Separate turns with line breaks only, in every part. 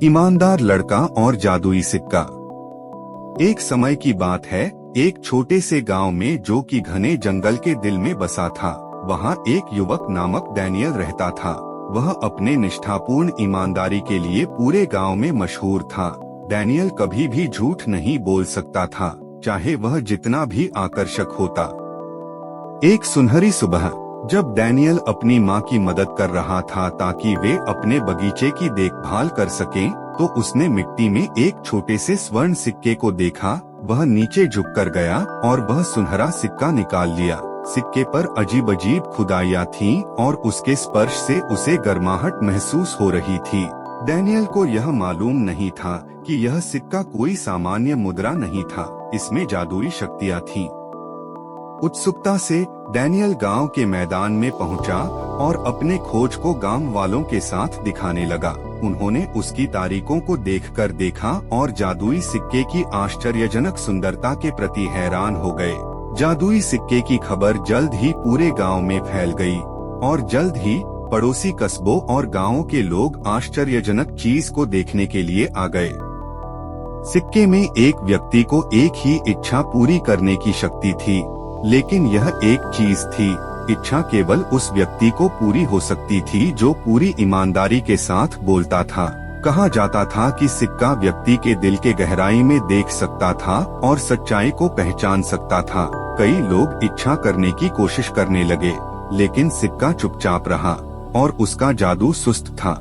ईमानदार लड़का और जादुई सिक्का। एक समय की बात है, एक छोटे से गांव में जो कि घने जंगल के दिल में बसा था, वहां एक युवक नामक डैनियल रहता था। वह अपने निष्ठापूर्ण ईमानदारी के लिए पूरे गांव में मशहूर था। डैनियल कभी भी झूठ नहीं बोल सकता था, चाहे वह जितना भी आकर्षक होता। एक सुनहरी सुबह जब डैनियल अपनी मां की मदद कर रहा था ताकि वे अपने बगीचे की देखभाल कर सकें, तो उसने मिट्टी में एक छोटे से स्वर्ण सिक्के को देखा। वह नीचे झुककर गया और वह सुनहरा सिक्का निकाल लिया। सिक्के पर अजीब अजीब खुदाइयाँ थीं और उसके स्पर्श से उसे गर्माहट महसूस हो रही थी। डैनियल को यह मालूम नहीं था कि यह सिक्का कोई सामान्य मुद्रा नहीं था, इसमें जादुई शक्तियाँ थीं। उत्सुकता से डैनियल गांव के मैदान में पहुंचा और अपने खोज को गांव वालों के साथ दिखाने लगा। उन्होंने उसकी तारीखों को देखकर देखा और जादुई सिक्के की आश्चर्यजनक सुंदरता के प्रति हैरान हो गए। जादुई सिक्के की खबर जल्द ही पूरे गांव में फैल गई और जल्द ही पड़ोसी कस्बों और गांवों के लोग आश्चर्यजनक चीज को देखने के लिए आ गए। सिक्के में एक व्यक्ति को एक ही इच्छा पूरी करने की शक्ति थी, लेकिन यह एक चीज थी, इच्छा केवल उस व्यक्ति को पूरी हो सकती थी जो पूरी ईमानदारी के साथ बोलता था। कहा जाता था कि सिक्का व्यक्ति के दिल के गहराई में देख सकता था और सच्चाई को पहचान सकता था। कई लोग इच्छा करने की कोशिश करने लगे, लेकिन सिक्का चुपचाप रहा और उसका जादू सुस्त था।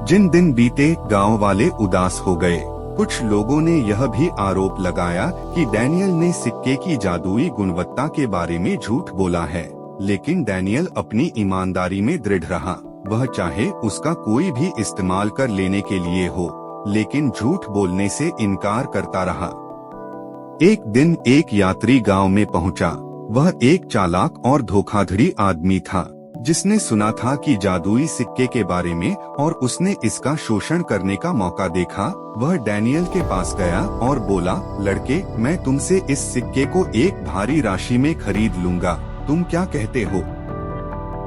जिन दिन बीते, गांव वाले उदास हो गए। कुछ लोगों ने यह भी आरोप लगाया कि डैनियल ने सिक्के की जादुई गुणवत्ता के बारे में झूठ बोला है, लेकिन डैनियल अपनी ईमानदारी में दृढ़ रहा। वह चाहे उसका कोई भी इस्तेमाल कर लेने के लिए हो, लेकिन झूठ बोलने से इनकार करता रहा। एक दिन एक यात्री गांव में पहुंचा। वह एक चालाक और धोखाधड़ी आदमी था, जिसने सुना था कि जादुई सिक्के के बारे में और उसने इसका शोषण करने का मौका देखा। वह डैनियल के पास गया और बोला, लड़के, मैं तुमसे इस सिक्के को एक भारी राशि में खरीद लूंगा, तुम क्या कहते हो?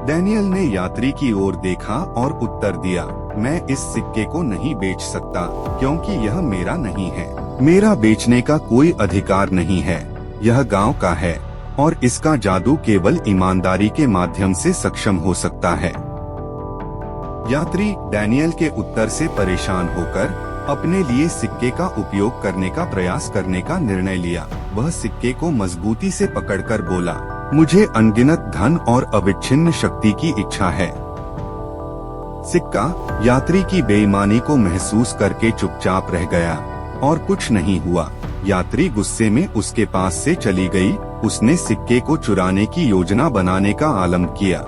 डैनियल ने यात्री की ओर देखा और उत्तर दिया, मैं इस सिक्के को नहीं बेच सकता, क्योंकि यह मेरा नहीं है। मेरा बेचने का कोई अधिकार नहीं है। यह गांव का है और इसका जादू केवल ईमानदारी के माध्यम से सक्षम हो सकता है। यात्री डैनियल के उत्तर से परेशान होकर अपने लिए सिक्के का उपयोग करने का प्रयास करने का निर्णय लिया। वह सिक्के को मजबूती से पकड़कर बोला, मुझे अनगिनत धन और अविच्छिन्न शक्ति की इच्छा है। सिक्का यात्री की बेईमानी को महसूस करके चुपचाप रह गया और कुछ नहीं हुआ। यात्री गुस्से में उसके पास से चली गई। उसने सिक्के को चुराने की योजना बनाने का आलम किया।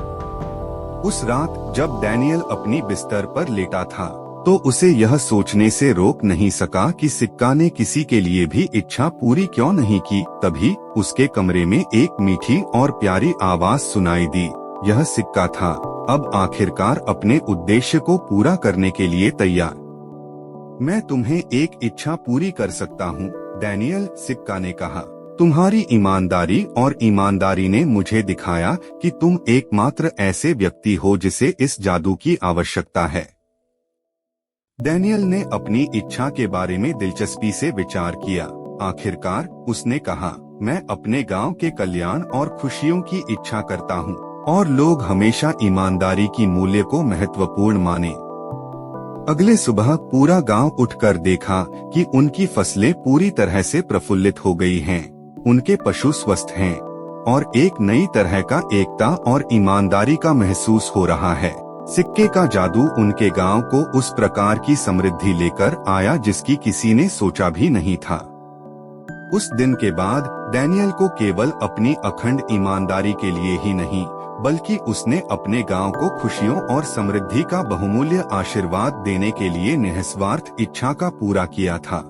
उस रात जब डैनियल अपनी बिस्तर पर लेटा था, तो उसे यह सोचने से रोक नहीं सका कि सिक्का ने किसी के लिए भी इच्छा पूरी क्यों नहीं की। तभी उसके कमरे में एक मीठी और प्यारी आवाज सुनाई दी। यह सिक्का था अब आखिरकार अपने उद्देश्य को पूरा करने के लिए तैयार। मैं तुम्हें एक इच्छा पूरी कर सकता हूँ, डैनियल, सिक्का ने कहा। तुम्हारी ईमानदारी और ईमानदारी ने मुझे दिखाया कि तुम एकमात्र ऐसे व्यक्ति हो जिसे इस जादू की आवश्यकता है। डैनियल ने अपनी इच्छा के बारे में दिलचस्पी से विचार किया। आखिरकार उसने कहा, मैं अपने गांव के कल्याण और खुशियों की इच्छा करता हूँ और लोग हमेशा ईमानदारी की मूल्य को महत्वपूर्ण माने। अगले सुबह पूरा गांव उठकर देखा कि उनकी फसलें पूरी तरह से प्रफुल्लित हो गई हैं, उनके पशु स्वस्थ हैं और एक नई तरह का एकता और ईमानदारी का महसूस हो रहा है। सिक्के का जादू उनके गांव को उस प्रकार की समृद्धि लेकर आया जिसकी किसी ने सोचा भी नहीं था। उस दिन के बाद डैनियल को केवल अपनी अखंड ईमानदारी के लिए ही नहीं, बल्कि उसने अपने गांव को खुशियों और समृद्धि का बहुमूल्य आशीर्वाद देने के लिए निस्वार्थ इच्छा का पूरा किया था।